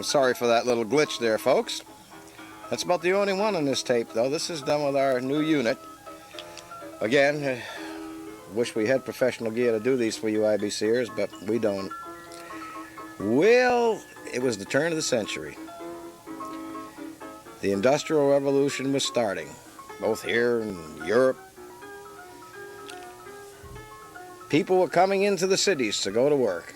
Sorry for that little glitch there, folks. That's about the only one on this tape, though. This is done with our new unit. Again, wish we had professional gear to do these for you IBCers, but we don't. Well, it was the turn of the century. The Industrial Revolution was starting, both here and Europe. People were coming into the cities to go to work.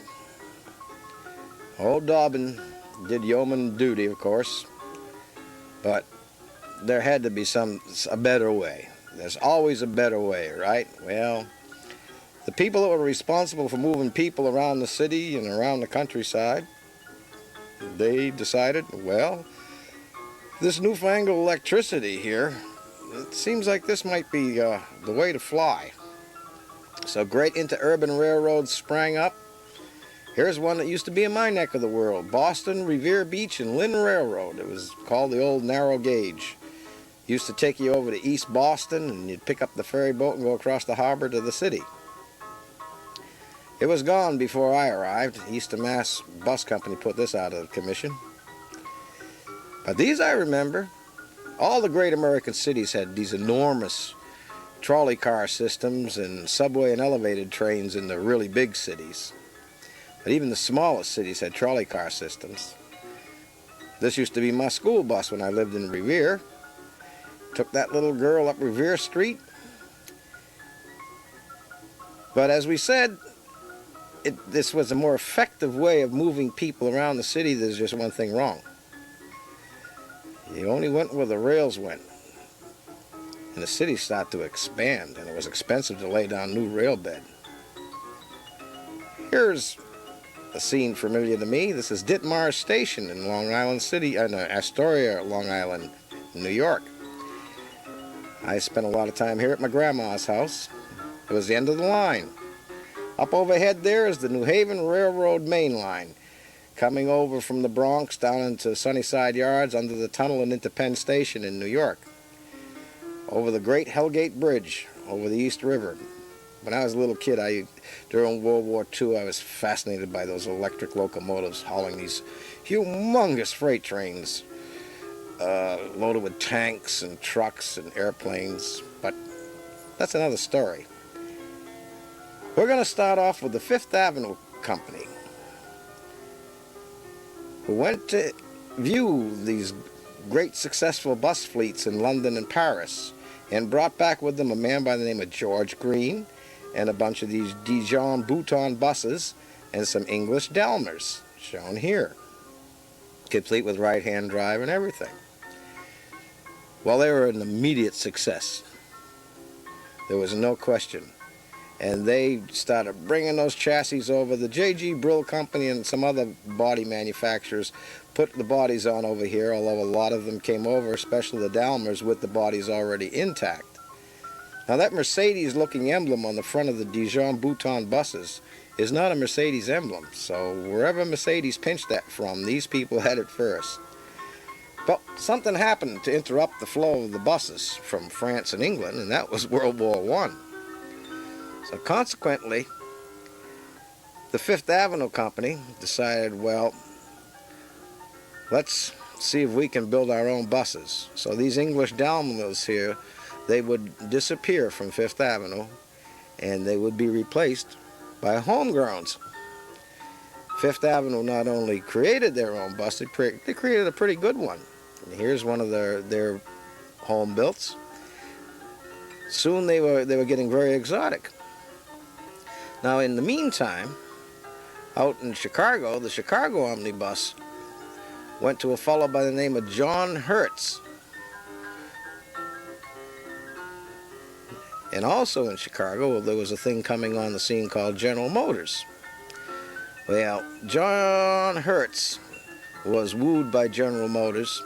Old Dobbin did yeoman duty, of course, but there had to be a better way. There's always a better way, right? Well, the people that were responsible for moving people around the city and around the countryside, they decided, well, this newfangled electricity here, it seems like this might be the way to fly. So great interurban railroads sprang up. Here's one that used to be in my neck of the world, Boston, Revere Beach, and Lynn Railroad. It was called the old narrow gauge. Used to take you over to East Boston, and you'd pick up the ferry boat and go across the harbor to the city. It was gone before I arrived. Eastern Mass Bus Company put this out of commission. But these I remember. All the great American cities had these enormous trolley car systems and subway and elevated trains in the really big cities. But even the smallest cities had trolley car systems. This used to be my school bus when I lived in Revere. Took that little girl up Revere Street. But as we said, this was a more effective way of moving people around the city. There's just one thing wrong. You only went where the rails went. And the city started to expand, and it was expensive to lay down new rail bed. Here's a scene familiar to me. This is Ditmars Station in Long Island City, Astoria, Long Island, New York. I spent a lot of time here at my grandma's house. It was the end of the line. Up overhead there is the New Haven Railroad main line, coming over from the Bronx down into Sunnyside Yards under the tunnel and into Penn Station in New York. Over the Great Hellgate Bridge, over the East River. When I was a little kid, during World War II, I was fascinated by those electric locomotives hauling these humongous freight trains loaded with tanks and trucks and airplanes. But that's another story. We're going to start off with the Fifth Avenue Company, who went to view these great successful bus fleets in London and Paris, and brought back with them a man by the name of George Green and a bunch of these Dijon Bouton buses and some English Delmers, shown here, complete with right-hand drive and everything. Well, they were an immediate success. There was no question. And they started bringing those chassis over. The J.G. Brill Company and some other body manufacturers put the bodies on over here, although a lot of them came over, especially the Dalmers, with the bodies already intact. Now that Mercedes-looking emblem on the front of the Dijon Bouton buses is not a Mercedes emblem, so wherever Mercedes pinched that from, these people had it first. But something happened to interrupt the flow of the buses from France and England, and that was World War I. So consequently, the Fifth Avenue Company decided, well, let's see if we can build our own buses. So these English Dalmers here, they would disappear from Fifth Avenue, and they would be replaced by homegrowns. Fifth Avenue not only created their own bus, they created a pretty good one. And here's one of their home builts. Soon they were getting very exotic. Now in the meantime, out in Chicago, the Chicago Omnibus went to a fellow by the name of John Hertz. And also in Chicago, there was a thing coming on the scene called General Motors. Well, John Hertz was wooed by General Motors,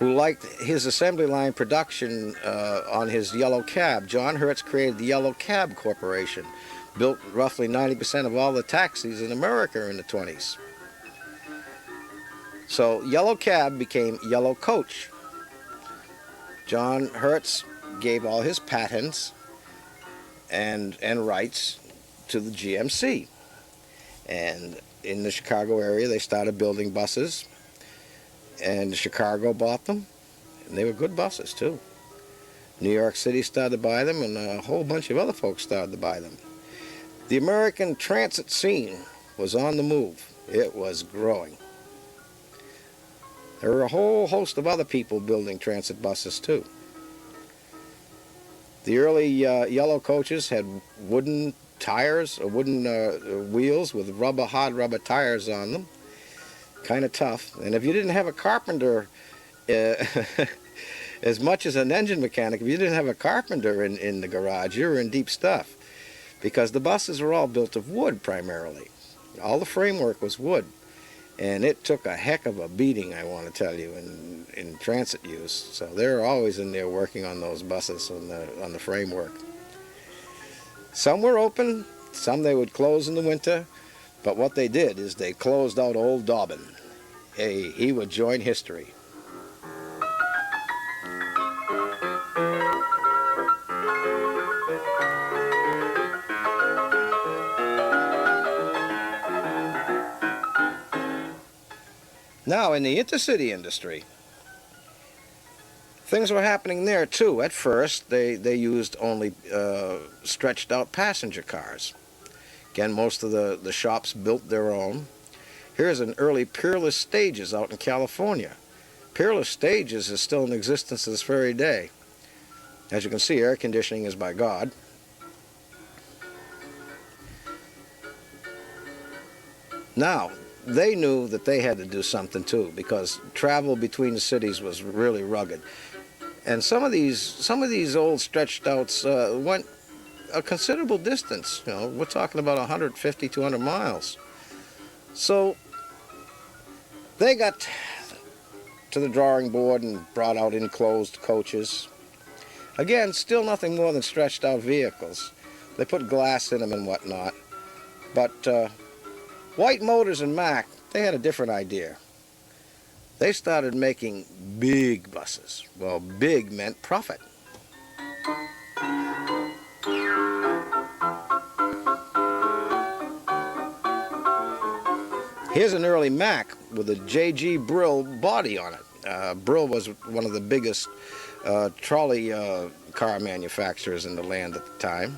who liked his assembly line production on his yellow cab. John Hertz created the Yellow Cab Corporation, built roughly 90% of all the taxis in America in the 20s. So Yellow Cab became Yellow Coach. John Hertz gave all his patents and rights to the GMC. And in the Chicago area, they started building buses, and Chicago bought them, and they were good buses too. New York City started to buy them, and a whole bunch of other folks started to buy them. The American transit scene was on the move. It was growing. There were a whole host of other people building transit buses too. The early yellow coaches had wooden tires, or wooden wheels with hard rubber tires on them. Kind of tough. And if you didn't have a carpenter, as much as an engine mechanic, if you didn't have a carpenter in the garage, you were in deep stuff. Because the buses were all built of wood primarily. All the framework was wood. And it took a heck of a beating, I want to tell you, in transit use. So they're always in there working on those buses on the framework. Some were open, some they would close in the winter, but what they did is they closed out old Dobbin. Hey, he would join history. Now, in the intercity industry, things were happening there too. At first, they used only stretched out passenger cars. Again, most of the shops built their own. Here's an early Peerless Stages out in California. Peerless Stages is still in existence to this very day. As you can see, air conditioning is by God. Now, they knew that they had to do something too, because travel between the cities was really rugged. And some of these old stretched outs went a considerable distance. You know, we're talking about 150, 200 miles. So they got to the drawing board and brought out enclosed coaches. Again, still nothing more than stretched out vehicles. They put glass in them and whatnot. But White Motors and Mack, they had a different idea. They started making big buses. Well, big meant profit. Here's an early Mack with a J.G. Brill body on it. Brill was one of the biggest trolley car manufacturers in the land at the time.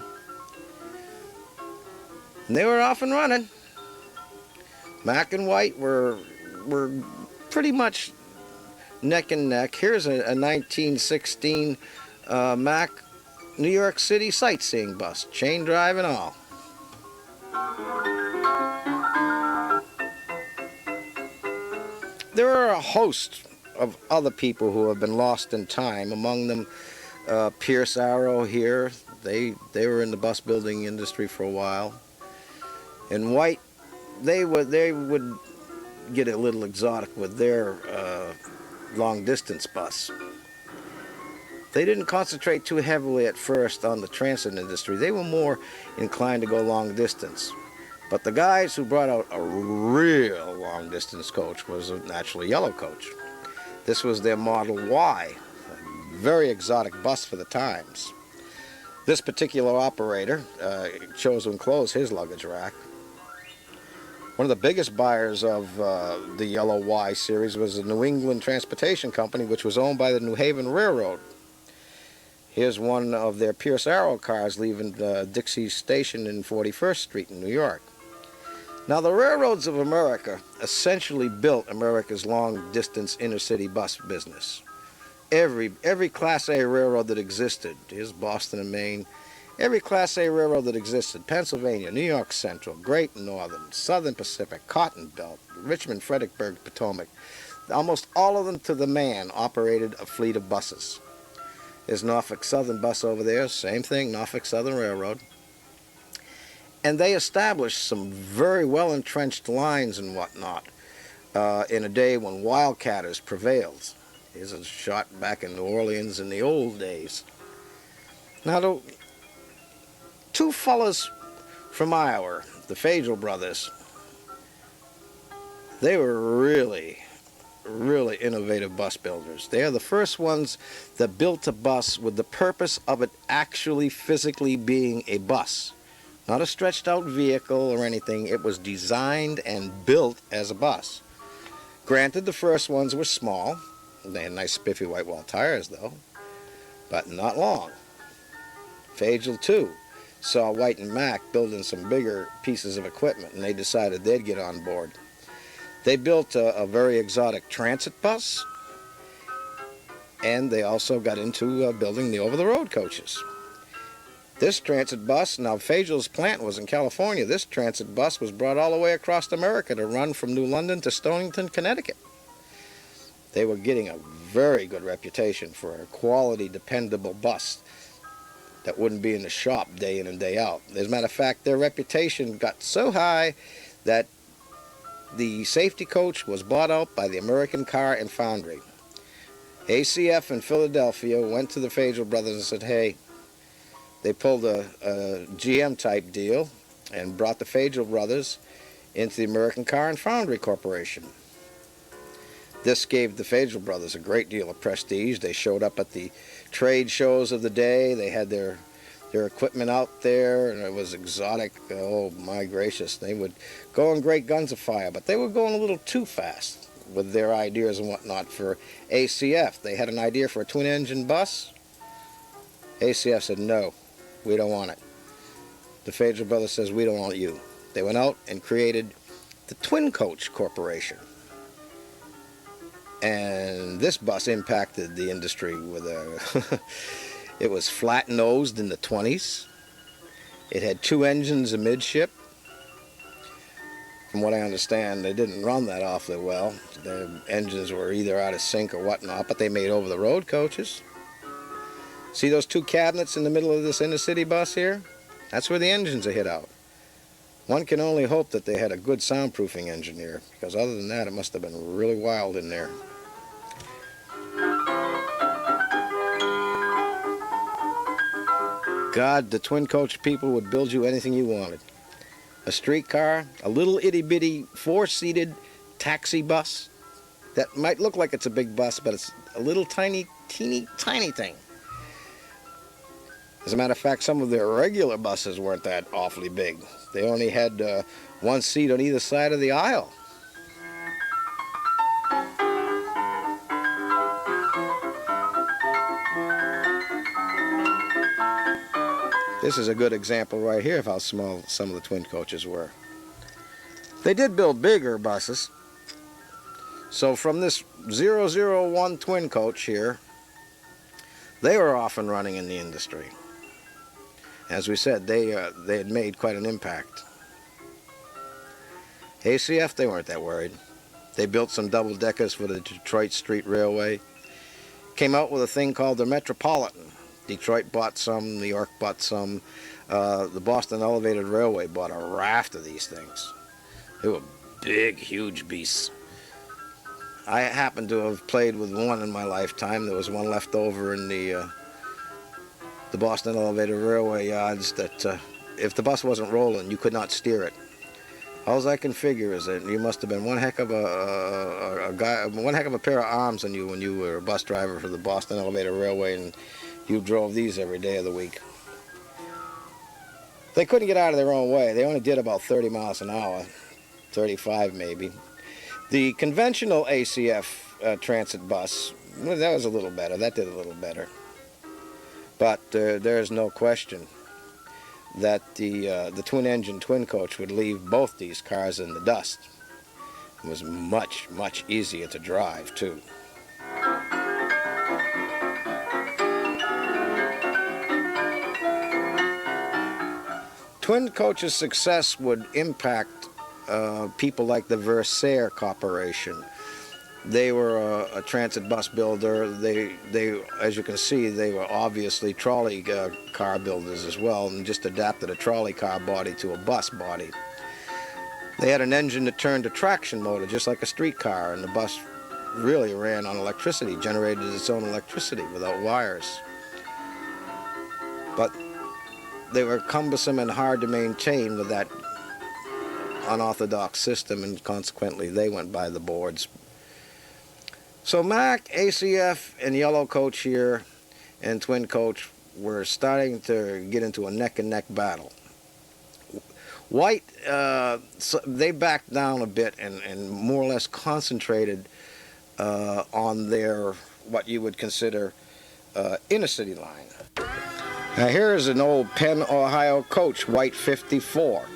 And they were off and running. Mack and White were pretty much neck and neck. Here's a 1916 Mack New York City sightseeing bus, chain drive and all. There are a host of other people who have been lost in time. Among them, Pierce Arrow here. They were in the bus building industry for a while. And White, they would get a little exotic with their long-distance bus. They didn't concentrate too heavily at first on the transit industry. They were more inclined to go long distance. But the guys who brought out a real long-distance coach was naturally Yellow Coach. This was their Model Y, a very exotic bus for the times. This particular operator chose to enclose his luggage rack. One of the biggest buyers of the Yellow Y series was the New England Transportation Company, which was owned by the New Haven Railroad. Here's one of their Pierce Arrow cars leaving Dixie Station in 41st Street in New York. Now, the railroads of America essentially built America's long-distance inner-city bus business. Every Class A railroad that existed, here's Boston and Maine, every Class A railroad that existed, Pennsylvania, New York Central, Great Northern, Southern Pacific, Cotton Belt, Richmond, Fredericksburg, Potomac, almost all of them to the man operated a fleet of buses. There's Norfolk Southern Bus over there, same thing, Norfolk Southern Railroad. And they established some very well-entrenched lines and whatnot in a day when wildcatters prevailed. Here's a shot back in New Orleans in the old days. Now, the two fellas from Iowa, the Fagel brothers, they were really innovative bus builders. They are the first ones that built a bus with the purpose of it actually physically being a bus, Not a stretched out vehicle or anything. It was designed and built as a bus. Granted, the first ones were small. They had nice spiffy white wall tires though, but not long. Fagel too saw White and Mack building some bigger pieces of equipment, and they decided they'd get on board. They built a very exotic transit bus, and they also got into building the over-the-road coaches. This transit bus, now Fagel's plant was in California, this transit bus was brought all the way across America to run from New London to Stonington, Connecticut. They were getting a very good reputation for a quality, dependable bus that wouldn't be in the shop day in and day out. As a matter of fact, their reputation got so high that the safety coach was bought out by the American Car and Foundry. ACF in Philadelphia went to the Fagel brothers and said, hey, they pulled a GM type deal and brought the Fagel brothers into the American Car and Foundry Corporation. This gave the Fagel brothers a great deal of prestige. They showed up at the trade shows of the day. They had their equipment out there, and it was exotic. Oh my gracious, they would go in great guns of fire, but they were going a little too fast with their ideas and whatnot for ACF. They had an idea for a twin-engine bus. ACF said, no, we don't want it. The Fagel brothers says, we don't want you. They went out and created the Twin Coach Corporation. And this bus impacted the industry with a it was flat-nosed in the 20s. It had 2 engines amidship. From what I understand, they didn't run that awfully well. The engines were either out of sync or whatnot, but they made over-the-road coaches. See those 2 cabinets in the middle of this Intercity bus here? That's where the engines are hid out. One can only hope that they had a good soundproofing engineer, because other than that, it must have been really wild in there. God, the twin coach people would build you anything you wanted. A streetcar, a little itty-bitty 4-seated taxi bus that might look like it's a big bus, but it's a little tiny, teeny, tiny thing. As a matter of fact, some of their regular buses weren't that awfully big. They only had 1 seat on either side of the aisle. This is a good example right here of how small some of the twin coaches were. They did build bigger buses. So from this 001 twin coach here, they were off and running in the industry. As we said, they had made quite an impact. ACF, they weren't that worried. They built some double-deckers for the Detroit Street Railway. Came out with a thing called the Metropolitan. Detroit bought some, New York bought some. The Boston Elevated Railway bought a raft of these things. They were big, huge beasts. I happened to have played with one in my lifetime. There was one left over in the Boston Elevated Railway yards that if the bus wasn't rolling, you could not steer it. All I can figure is that you must have been one heck of a pair of arms on you when you were a bus driver for the Boston Elevated Railway and you drove these every day of the week. They couldn't get out of their own way. They only did about 30 miles an hour, 35 maybe. The conventional ACF transit bus, well, that was a little better. That did a little better. But there's no question that the twin-engine twin coach would leave both these cars in the dust. It was much, much easier to drive, too. Twin coach's success would impact people like the Versailles Corporation. They were a transit bus builder. They, as you can see, they were obviously trolley car builders as well, and just adapted a trolley car body to a bus body. They had an engine that turned to traction motor, just like a streetcar, and the bus really ran on electricity, generated its own electricity without wires. But they were cumbersome and hard to maintain with that unorthodox system, and consequently they went by the boards. So Mack, ACF, and Yellow Coach here and Twin Coach were starting to get into a neck-and-neck battle. White, they backed down a bit and more or less concentrated on their, what you would consider, inner city line. Now here is an old Penn, Ohio coach, White 54.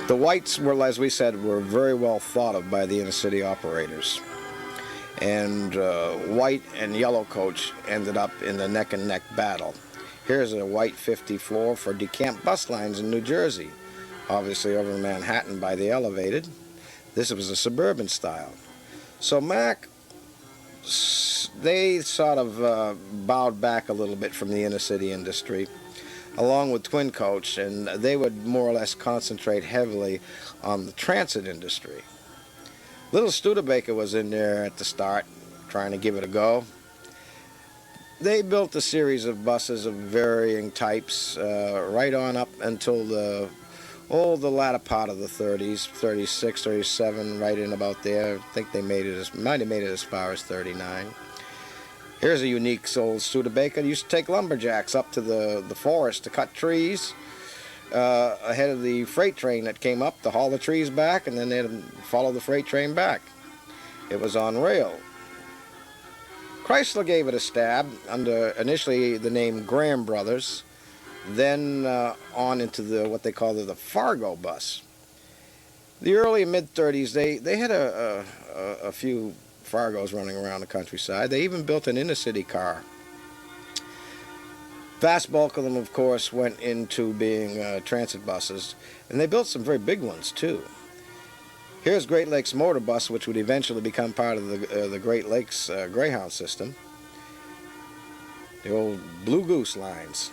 The Whites were, as we said, were very well thought of by the inner city operators. And White and Yellow coach ended up in the neck-and-neck battle. Here's a White 54 for decamped bus lines in New Jersey, obviously over in Manhattan by the elevated. This was a suburban style. So Mack, they sort of bowed back a little bit from the inner city industry, along with Twin Coach, and they would more or less concentrate heavily on the transit industry. Little Studebaker was in there at the start, trying to give it a go. They built a series of buses of varying types right on up until the latter part of the 30s, 36, 37, right in about there. I think they might have made it as far as 39. Here's a unique old Studebaker. They used to take lumberjacks up to the forest to cut trees ahead of the freight train that came up to haul the trees back, and then they'd follow the freight train back. It was on rail. Chrysler gave it a stab under initially the name Graham Brothers, then on into what they called the Fargo bus. The early and mid-30s, they had a few Fargos running around the countryside. They even built an inner-city car. Vast bulk of them, of course, went into being transit buses, and they built some very big ones, too. Here's Great Lakes Motor Bus, which would eventually become part of the Great Lakes Greyhound system. The old Blue Goose lines.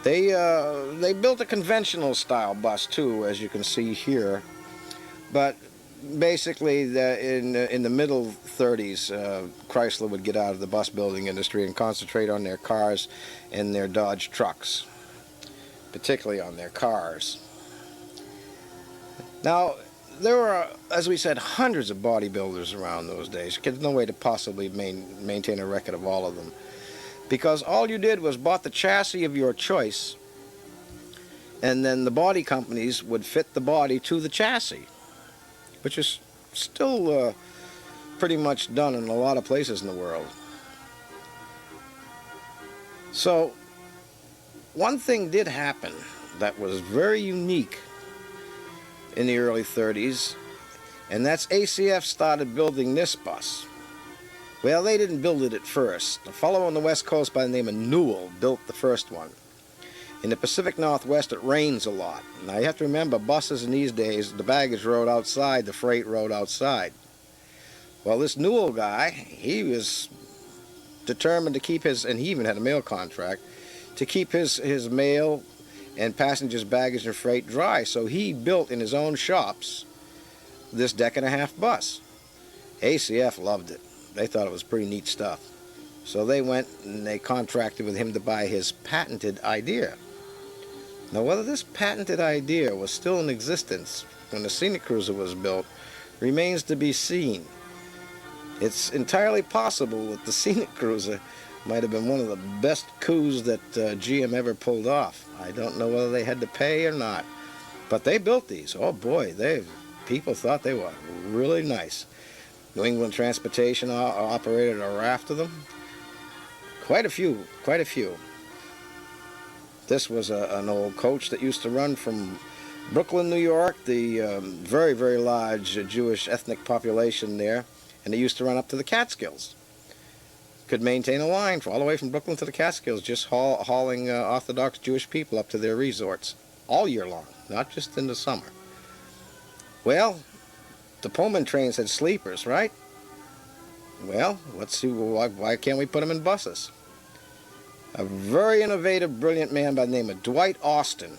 They built a conventional style bus too, as you can see here, but basically in the middle 30s, Chrysler would get out of the bus building industry and concentrate on their cars and their Dodge trucks, particularly on their cars. Now, there were, as we said, hundreds of bodybuilders around those days. There's no way to possibly maintain a record of all of them, because all you did was bought the chassis of your choice, and then the body companies would fit the body to the chassis, which is still pretty much done in a lot of places in the world. So one thing did happen that was very unique in the early 30s, and that's ACF started building this bus. Well, they didn't build it at first. A fellow on the West Coast by the name of Newell built the first one. In the Pacific Northwest, it rains a lot. Now, you have to remember, buses in these days, the baggage rode outside, the freight rode outside. Well, this Newell guy, he was determined to keep his, and he even had a mail contract, to keep his mail and passengers' baggage and freight dry. So he built in his own shops this deck-and-a-half bus. ACF loved it. They thought it was pretty neat stuff. So they went and they contracted with him to buy his patented idea. Now, whether this patented idea was still in existence when the Scenic Cruiser was built remains to be seen. It's entirely possible that the Scenic Cruiser might have been one of the best coups that GM ever pulled off. I don't know whether they had to pay or not, but they built these. Oh boy, people thought they were really nice. New England Transportation operated a raft of them. Quite a few, quite a few. This was an old coach that used to run from Brooklyn, New York, the very, very large Jewish ethnic population there, and they used to run up to the Catskills. Could maintain a line all the way from Brooklyn to the Catskills, just hauling Orthodox Jewish people up to their resorts all year long, not just in the summer. Well, the Pullman trains had sleepers, right? Well, let's see, why can't we put them in buses? A very innovative, brilliant man by the name of Dwight Austin,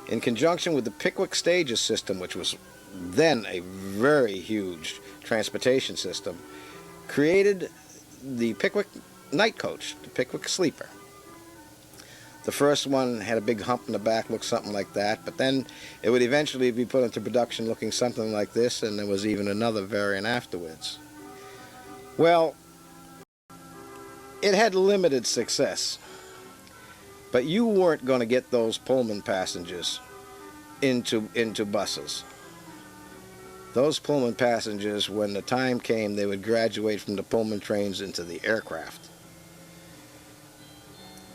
in conjunction with the Pickwick Stages system, which was then a very huge transportation system, created the Pickwick night coach, the Pickwick sleeper. The first one had a big hump in the back, looked something like that, but then it would eventually be put into production looking something like this, and there was even another variant afterwards. Well, it had limited success. But you weren't going to get those Pullman passengers into buses. Those Pullman passengers, when the time came, they would graduate from the Pullman trains into the aircraft.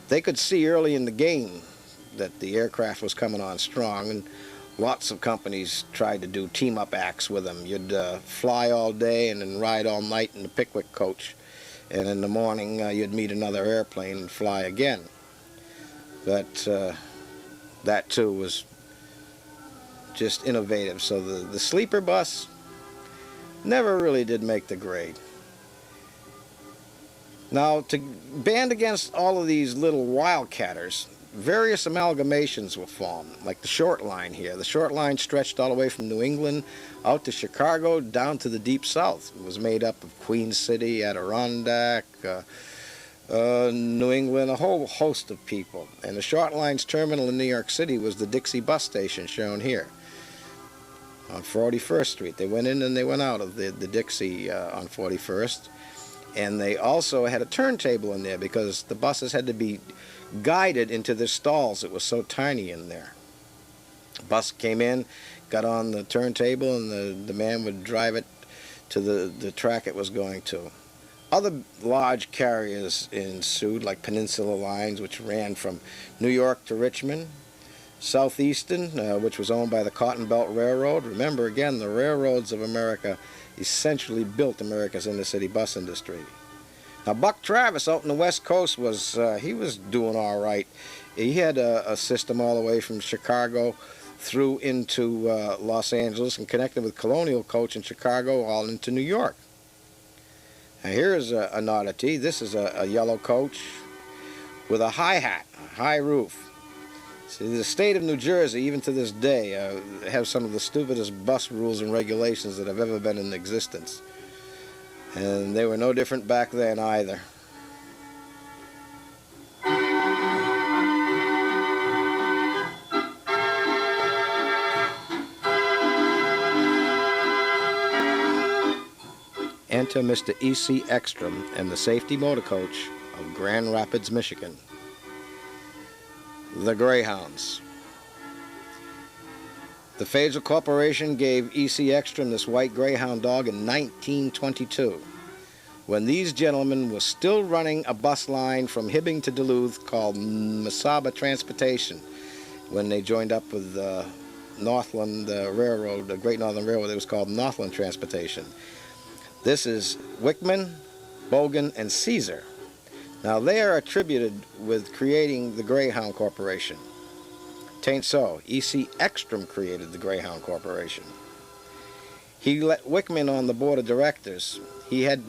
They could see early in the game that the aircraft was coming on strong, and lots of companies tried to do team-up acts with them. You'd fly all day and then ride all night in the Pickwick coach, and in the morning you'd meet another airplane and fly again. But that too was just innovative. So the sleeper bus never really did make the grade. Now, to band against all of these little wildcatters, various amalgamations were formed, like the short line here. The short line stretched all the way from New England out to Chicago down to the deep south. It was made up of Queen City, Adirondack, New England, a whole host of people. And the short line's terminal in New York City was the Dixie bus station shown here on 41st Street. They went in and they went out of the Dixie on 41st. And they also had a turntable in there because the buses had to be guided into their stalls. It was so tiny in there. The bus came in, got on the turntable, and the man would drive it to the track it was going to. Other large carriers ensued, like Peninsula Lines, which ran from New York to Richmond. Southeastern, which was owned by the Cotton Belt Railroad. Remember, again, the railroads of America essentially built America's inner-city bus industry. Now, Buck Travis out on the West Coast he was doing all right. He had a system all the way from Chicago through into Los Angeles and connected with Colonial Coach in Chicago all into New York. Now, here's an oddity. This is a yellow coach with a high hat, a high roof. See, the state of New Jersey, even to this day, have some of the stupidest bus rules and regulations that have ever been in existence. And they were no different back then either. Enter Mr. E.C. Ekstrom and the safety motor coach of Grand Rapids, Michigan. The Greyhounds. The Faisal Corporation gave E.C. Ekstrom this white Greyhound dog in 1922, when these gentlemen were still running a bus line from Hibbing to Duluth called Mesaba Transportation, when they joined up with Northland Railroad, the Great Northern Railroad. It was called Northland Transportation. This is Wickman, Bogan, and Caesar. Now, they are attributed with creating the Greyhound Corporation. Tain't so. E.C. Ekstrom created the Greyhound Corporation. He let Wickman on the board of directors. He had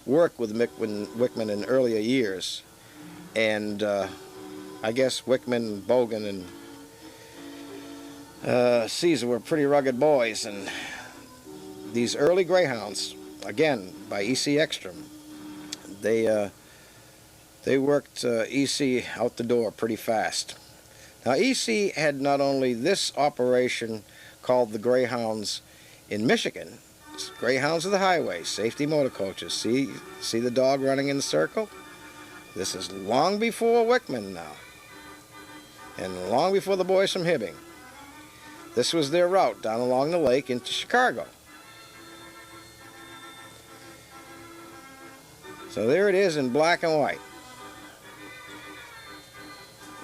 worked with Wickman in earlier years, and I guess Wickman, Bogan, and Caesar were pretty rugged boys, and these early Greyhounds, again, by E.C. Ekstrom, they worked E.C. out the door pretty fast. Now, E.C. had not only this operation called the Greyhounds in Michigan. Greyhounds of the highway, safety motor coaches. See the dog running in the circle? This is long before Wickman now, and long before the boys from Hibbing. This was their route down along the lake into Chicago. So there it is in black and white.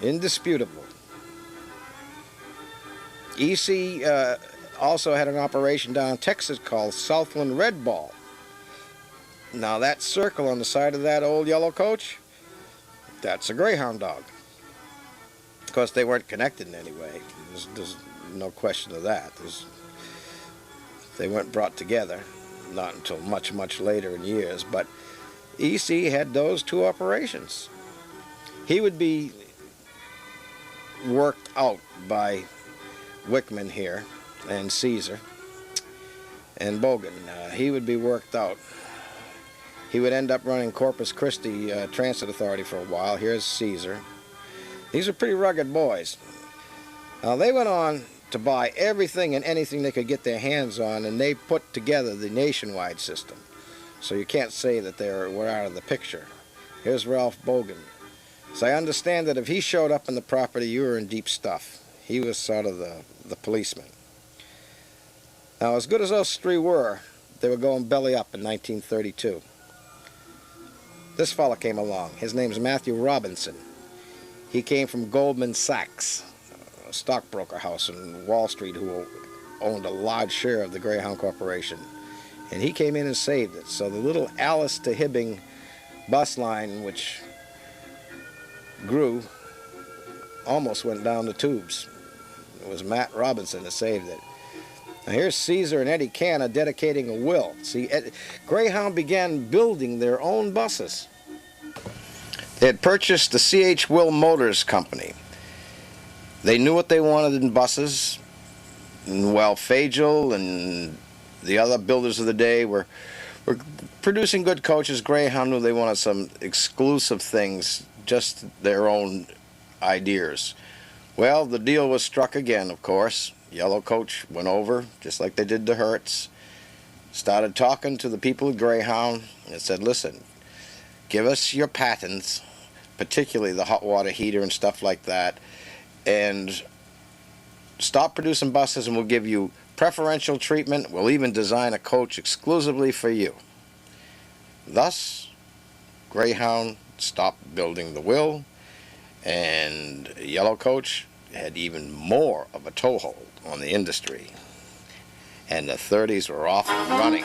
Indisputable. E.C. also had an operation down in Texas called Southland Red Ball. Now that circle on the side of that old yellow coach, that's a Greyhound dog. Of course, they weren't connected in any way. There's no question of that. They weren't brought together, not until much, much later in years. But E.C. had those two operations. He would be worked out by Wickman here and Caesar and Bogan. He would be worked out. He would end up running Corpus Christi Transit Authority for a while. Here's Caesar. These are pretty rugged boys. Now, they went on to buy everything and anything they could get their hands on, and they put together the nationwide system. So you can't say that they were out of the picture. Here's Ralph Bogan. So I understand that if he showed up in the property, you were in deep stuff. He was sort of the policeman. Now, as good as those three were, they were going belly up in 1932. This fella came along. His name's Matthew Robinson. He came from Goldman Sachs, a stockbroker house in Wall Street who owned a large share of the Greyhound Corporation. And he came in and saved it. So the little Alice to Hibbing bus line, which grew, almost went down the tubes. It was Matt Robinson that saved it. Now here's Caesar and Eddie Canna dedicating a will. See, Greyhound began building their own buses. They had purchased the C.H. Will Motors Company. They knew what they wanted in buses. And while Fagel and the other builders of the day were producing good coaches, Greyhound knew they wanted some exclusive things, just their own ideas. Well, the deal was struck again, of course. Yellow Coach went over, just like they did to Hertz, started talking to the people at Greyhound, and said, listen, give us your patents, particularly the hot water heater and stuff like that, and stop producing buses and we'll give you preferential treatment. We'll even design a coach exclusively for you. Thus, Greyhound stopped building the Will, and Yellow Coach had even more of a toehold on the industry. And the 30s were off and running.